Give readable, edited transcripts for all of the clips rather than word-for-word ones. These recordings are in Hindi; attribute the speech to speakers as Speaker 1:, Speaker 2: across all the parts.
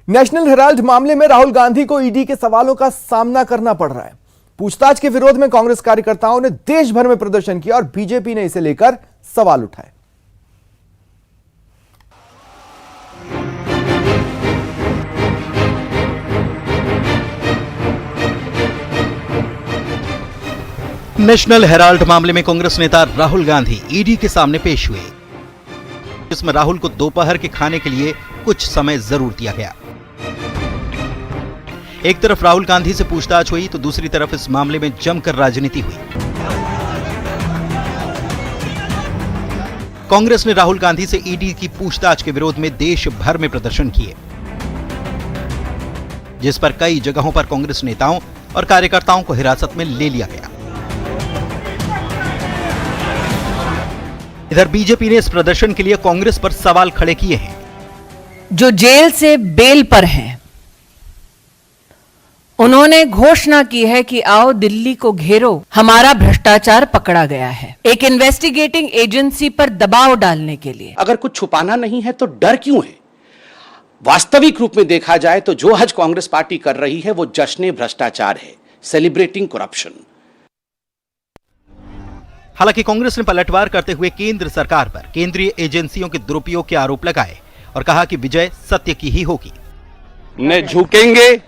Speaker 1: नेशनल हेराल्ड मामले में राहुल गांधी को ईडी के सवालों का सामना करना पड़ रहा है। पूछताछ के विरोध में कांग्रेस कार्यकर्ताओं ने देश भर में प्रदर्शन किया और बीजेपी ने इसे लेकर सवाल उठाए।
Speaker 2: नेशनल हेराल्ड मामले में कांग्रेस नेता राहुल गांधी ईडी के सामने पेश हुए, जिसमें राहुल को दोपहर के खाने के लिए कुछ समय जरूर दिया गया। एक तरफ राहुल गांधी से पूछताछ हुई तो दूसरी तरफ इस मामले में जमकर राजनीति हुई। कांग्रेस ने राहुल गांधी से ईडी की पूछताछ के विरोध में देश भर में प्रदर्शन किए, जिस पर कई जगहों पर कांग्रेस नेताओं और कार्यकर्ताओं को हिरासत में ले लिया गया। इधर बीजेपी ने इस प्रदर्शन के लिए कांग्रेस पर सवाल खड़े किए हैं।
Speaker 3: जो जेल से बेल पर हैं, उन्होंने घोषणा की है कि आओ दिल्ली को घेरो, हमारा भ्रष्टाचार पकड़ा गया है, एक इन्वेस्टिगेटिंग एजेंसी पर दबाव डालने के लिए।
Speaker 4: अगर कुछ छुपाना नहीं है तो डर क्यों है? वास्तविक रूप में देखा जाए तो जो आज कांग्रेस पार्टी कर रही है वो जश्न भ्रष्टाचार है, सेलिब्रेटिंग करप्शन।
Speaker 2: हालांकि कांग्रेस ने पलटवार करते हुए केंद्र सरकार पर केंद्रीय एजेंसियों के दुरुपयोग के आरोप लगाए और कहा कि विजय सत्य की ही होगी।
Speaker 5: न झुकेंगे,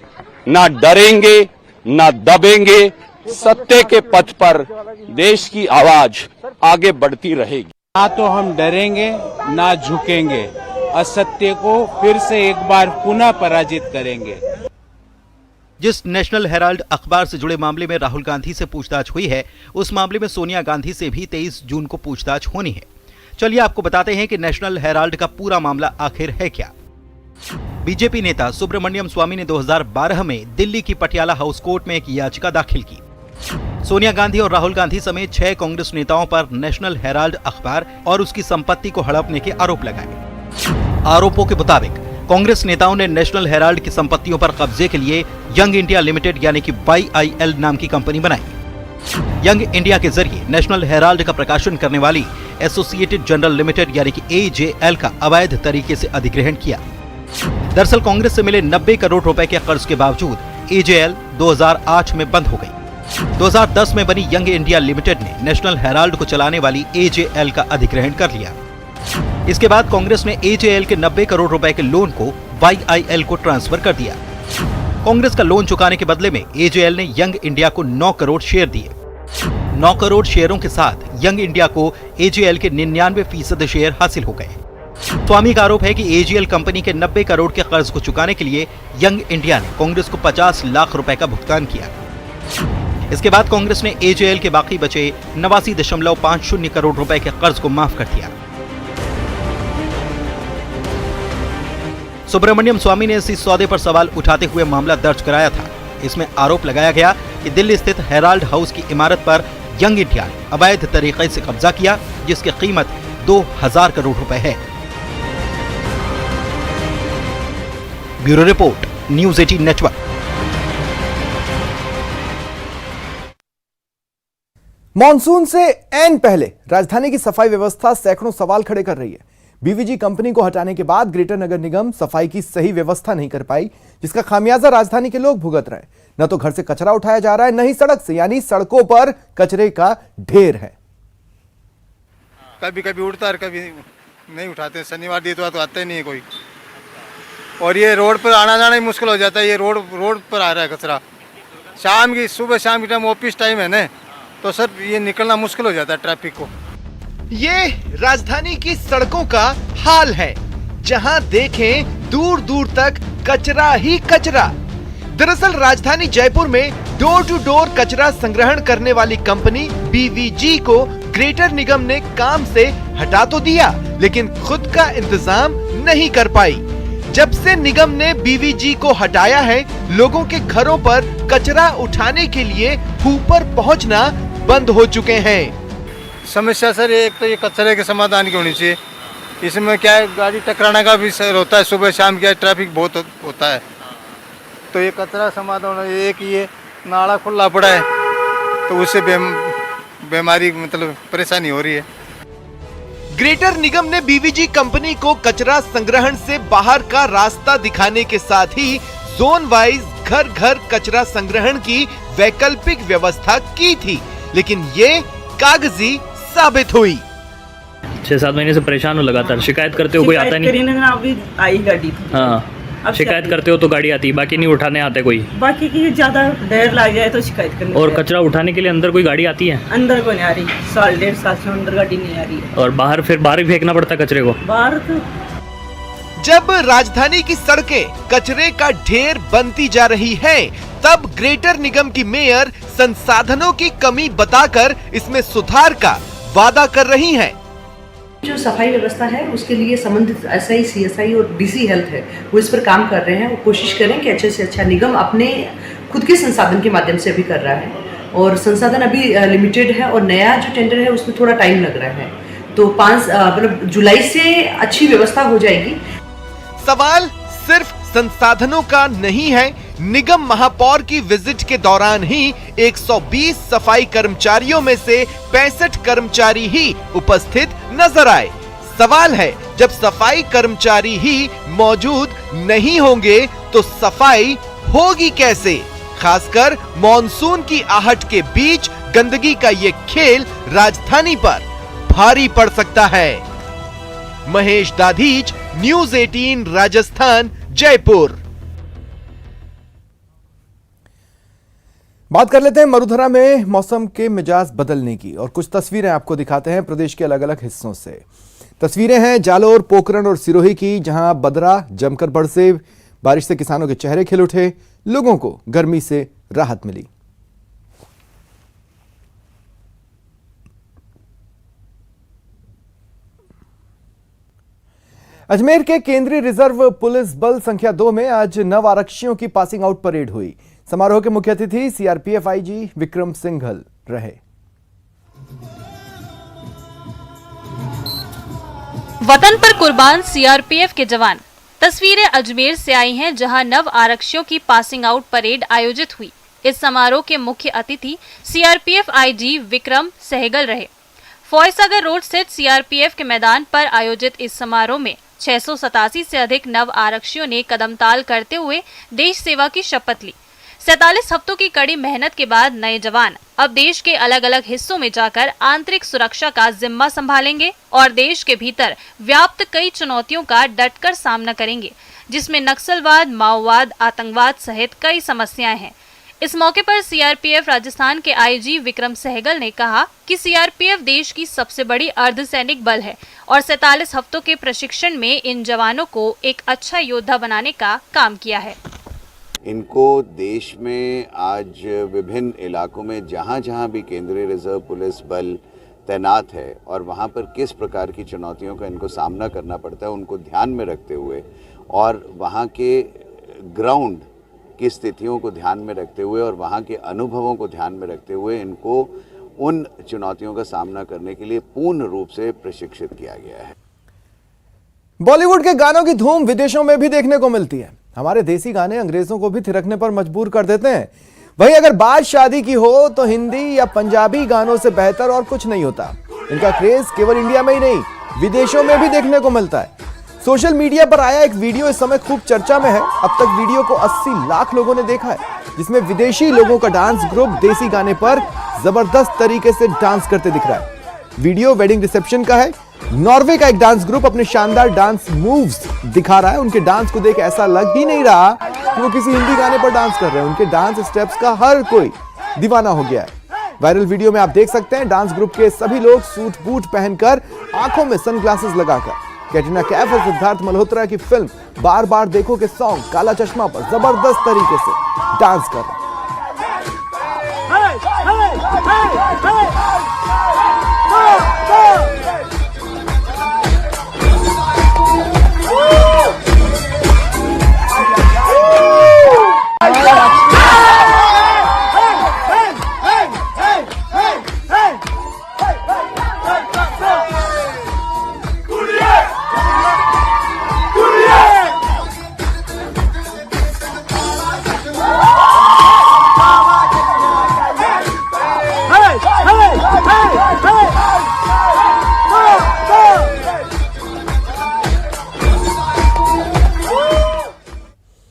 Speaker 5: ना डरेंगे, ना दबेंगे। सत्य के पथ पर देश की आवाज आगे बढ़ती रहेगी।
Speaker 6: ना तो हम डरेंगे, ना झुकेंगे। असत्य को फिर से एक बार पुनः पराजित करेंगे।
Speaker 2: जिस नेशनल हेराल्ड अखबार से जुड़े मामले में राहुल गांधी से पूछताछ हुई है, उस मामले में सोनिया गांधी से भी 23 जून को पूछताछ होनी है। चलिए आपको बताते हैं कि नेशनल हेराल्ड का पूरा मामला आखिर है क्या। बीजेपी नेता सुब्रमण्यम स्वामी ने 2012 में दिल्ली की पटियाला हाउस कोर्ट में एक याचिका दाखिल की। सोनिया गांधी और राहुल गांधी समेत 6 कांग्रेस नेताओं पर नेशनल हेराल्ड अखबार और उसकी संपत्ति को हड़पने के आरोप लगाए। आरोपों के मुताबिक कांग्रेस नेताओं ने नेशनल हेराल्ड की संपत्तियों पर कब्जे के लिए यंग इंडिया लिमिटेड यानी कि YIL नाम की कंपनी बनाई। यंग इंडिया के जरिए नेशनल हेराल्ड का प्रकाशन करने वाली एसोसिएटेड जनरल लिमिटेड यानी कि AJL का अवैध तरीके से अधिग्रहण किया। दरअसल कांग्रेस से मिले 90 करोड़ रुपए के कर्ज के बावजूद AJL 2008 में बंद हो गई। 2010 में बनी यंग इंडिया लिमिटेड ने नेशनल हेराल्ड को चलाने वाली AJL का अधिग्रहण कर लिया। इसके बाद कांग्रेस ने AJL के 90 करोड़ रुपए के लोन को YIL को ट्रांसफर कर दिया। कांग्रेस का लोन चुकाने के बदले में AJL ने यंग इंडिया को 9 करोड़ शेयर दिए। 9 करोड़ शेयरों के साथ यंग इंडिया को AJL के 99% शेयर हासिल हो गए। स्वामी का आरोप है कि AJL कंपनी के 90 करोड़ के कर्ज को चुकाने के लिए यंग इंडिया ने कांग्रेस को 50 लाख रुपए का भुगतान किया। इसके बाद कांग्रेस ने AJL के बाकी बचे 89.50 करोड़ रुपए के कर्ज को माफ कर दिया। सुब्रमण्यम स्वामी ने इसी सौदे पर सवाल उठाते हुए मामला दर्ज कराया था। इसमें आरोप लगाया गया कि दिल्ली स्थित हेराल्ड हाउस की इमारत पर यंग इंडिया ने अवैध तरीके से कब्जा किया, जिसकी कीमत 2000 करोड़ रुपए है। Bureau report, news 18 network.
Speaker 1: Monsoon से ऐन पहले राजधानी की सफाई व्यवस्था सैकड़ों सवाल खड़े कर रही है। बीवीजी कंपनी को हटाने के बाद ग्रेटर नगर निगम सफाई की सही व्यवस्था नहीं कर पाई, जिसका खामियाजा राजधानी के लोग भुगत रहे हैं। न तो घर से कचरा उठाया जा रहा है, न ही सड़क से, यानी सड़कों पर कचरे का ढेर है।
Speaker 7: कभी कभी उठता है, कभी नहीं उठाते। शनिवार दितवार तो आता ही नहीं है कोई। और ये रोड पर आना जाना ही मुश्किल हो जाता है। ये रोड पर आ रहा है कचरा। शाम की, सुबह शाम की टाइम ऑफिस टाइम है ना, तो सर ये निकलना मुश्किल हो जाता है ट्रैफिक को।
Speaker 8: ये राजधानी की सड़कों का हाल है, जहां देखें दूर दूर तक कचरा ही कचरा। दरअसल राजधानी जयपुर में डोर टू डोर कचरा संग्रहण करने वाली कंपनी BVG को ग्रेटर निगम ने काम से हटा तो दिया, लेकिन खुद का इंतजाम नहीं कर पाई। जब से निगम ने BVG को हटाया है, लोगों के घरों पर कचरा उठाने के लिए ऊपर पहुंचना बंद हो चुके हैं।
Speaker 7: समस्या सर एक तो ये कचरे के समाधान की होनी चाहिए। इसमें क्या है, गाड़ी टकराने का भी सर होता है। सुबह शाम क्या ट्रैफिक बहुत होता है, तो ये कचरा समाधान एक ये नाला खुला पड़ा है, तो उससे बीमारी मतलब परेशानी हो रही है।
Speaker 8: ग्रेटर निगम ने बीवीजी कंपनी को कचरा संग्रहण से बाहर का रास्ता दिखाने के साथ ही जोन वाइज घर घर कचरा संग्रहण की वैकल्पिक व्यवस्था की थी, लेकिन ये कागजी साबित हुई।
Speaker 9: 6-7 महीने से परेशान हो लगातार, शिकायत करते हो कोई आता नहीं।
Speaker 10: अभी आई गाड़ी।
Speaker 9: हाँ, शिकायत करते हो तो गाड़ी आती है, बाकी नहीं उठाने आते कोई।
Speaker 10: बाकी की ज्यादा देर लग जाए तो शिकायत करनी।
Speaker 9: और कचरा उठाने के लिए अंदर कोई गाड़ी आती है?
Speaker 10: अंदर को नहीं आ रही, 1.5 साल से अंदर गाड़ी नहीं आ रही है।
Speaker 9: और बाहर फिर बाहर ही फेंकना पड़ता कचरे को।
Speaker 10: बाहर तो
Speaker 8: जब राजधानी की सड़कें कचरे का ढेर बनती जा रही हैं, तब ग्रेटर निगम की मेयर संसाधनों की कमी बताकर इसमें सुधार का वादा कर रही हैं।
Speaker 11: जो सफाई व्यवस्था है उसके लिए संबंधित एसआई, सीएसआई और डीसी हेल्थ है, वो इस पर काम कर रहे हैं। वो कोशिश करें कि अच्छे से अच्छा निगम अपने खुद के संसाधन के माध्यम से अभी कर रहा है, और संसाधन अभी लिमिटेड है और नया जो टेंडर है उसमें थोड़ा टाइम लग रहा है। तो 5 जुलाई से अच्छी व्यवस्था हो जाएगी।
Speaker 8: सवाल सिर्फ संसाधनों का नहीं है। निगम महापौर की विजिट के दौरान ही 120 सफाई कर्मचारियों में से 65 कर्मचारी ही उपस्थित नजर आए। सवाल है, जब सफाई कर्मचारी ही मौजूद नहीं होंगे तो सफाई होगी कैसे? खासकर मॉनसून की आहट के बीच गंदगी का ये खेल राजधानी पर भारी पड़ सकता है। महेश दाधीच, न्यूज़ 18 राजस्थान, जयपुर।
Speaker 1: बात कर लेते हैं मरुधरा में मौसम के मिजाज बदलने की, और कुछ तस्वीरें आपको दिखाते हैं प्रदेश के अलग अलग हिस्सों से। तस्वीरें हैं जालोर, पोखरण और सिरोही की, जहां बदरा जमकर बरसे। बारिश से किसानों के चेहरे खिल उठे, लोगों को गर्मी से राहत मिली। अजमेर के केंद्रीय रिजर्व पुलिस बल संख्या 2 में आज नव आरक्षियों की पासिंग आउट परेड हुई। समारोह के मुख्य अतिथि सीआरपीएफ आईजी विक्रम सिंघल रहे।
Speaker 12: वतन पर कुर्बान सीआरपीएफ के जवान। तस्वीरें अजमेर से आई हैं, जहां नव आरक्षियों की पासिंग आउट परेड आयोजित हुई। इस समारोह के मुख्य अतिथि सीआरपीएफ आईजी विक्रम सहगल रहे। फौजसागर रोड स्थित सीआरपीएफ के मैदान पर आयोजित इस समारोह में 687 से अधिक नव आरक्षियों ने कदमताल करते हुए देश सेवा की शपथ ली। 47 हफ्तों की कड़ी मेहनत के बाद नए जवान अब देश के अलग अलग हिस्सों में जाकर आंतरिक सुरक्षा का जिम्मा संभालेंगे और देश के भीतर व्याप्त कई चुनौतियों का डटकर सामना करेंगे, जिसमें नक्सलवाद, माओवाद, आतंकवाद सहित कई समस्याएं हैं। इस मौके पर सीआरपीएफ राजस्थान के आईजी विक्रम सहगल ने कहा कि सीआरपीएफ देश की सबसे बड़ी अर्धसैनिक बल है और 47 हफ्तों के प्रशिक्षण में इन जवानों को एक अच्छा योद्धा बनाने का काम किया है।
Speaker 13: इनको देश में आज विभिन्न इलाकों में जहाँ जहाँ भी केंद्रीय रिजर्व पुलिस बल तैनात है और वहाँ पर किस प्रकार की चुनौतियों का इनको सामना करना पड़ता है, उनको ध्यान में रखते हुए और वहाँ के ग्राउंड की स्थितियों को ध्यान में रखते हुए और वहाँ के अनुभवों को ध्यान में रखते हुए इनको उन चुनौतियों का सामना करने के लिए पूर्ण रूप से प्रशिक्षित किया गया है।
Speaker 1: बॉलीवुड के गानों की धूम विदेशों में भी देखने को मिलती है। हमारे देसी गाने अंग्रेजों को भी थिरकने पर मजबूर कर देते हैं। वहीं अगर बात शादी की हो तो हिंदी या पंजाबी गानों से बेहतर और कुछ नहीं होता। इनका क्रेज केवल इंडिया में ही नहीं, विदेशों में भी देखने को मिलता है। सोशल मीडिया पर आया एक वीडियो इस समय खूब चर्चा में है। अब तक वीडियो को 80 लाख लोगों ने देखा है, जिसमें विदेशी लोगों का डांस ग्रुप देसी गाने पर जबरदस्त तरीके से डांस करते दिख रहा है। वीडियो वेडिंग रिसेप्शन का है। नॉर्वे का एक डांस ग्रुप अपने शानदार डांस मूव्स दिखा रहा है। उनके डांस को देख ऐसा लग ही नहीं रहा कि वो किसी हिंदी गाने पर डांस कर रहे हैं। उनके डांस स्टेप्स का हर कोई दीवाना हो गया है। वायरल वीडियो में आप देख सकते हैं डांस ग्रुप के सभी लोग सूट बूट पहनकर, आंखों में सनग्लासेस लगाकर कैटरीना कैफ और सिद्धार्थ मल्होत्रा की फिल्म बार बार देखो के सॉन्ग काला चश्मा पर जबरदस्त तरीके से डांस कर रहे हैं।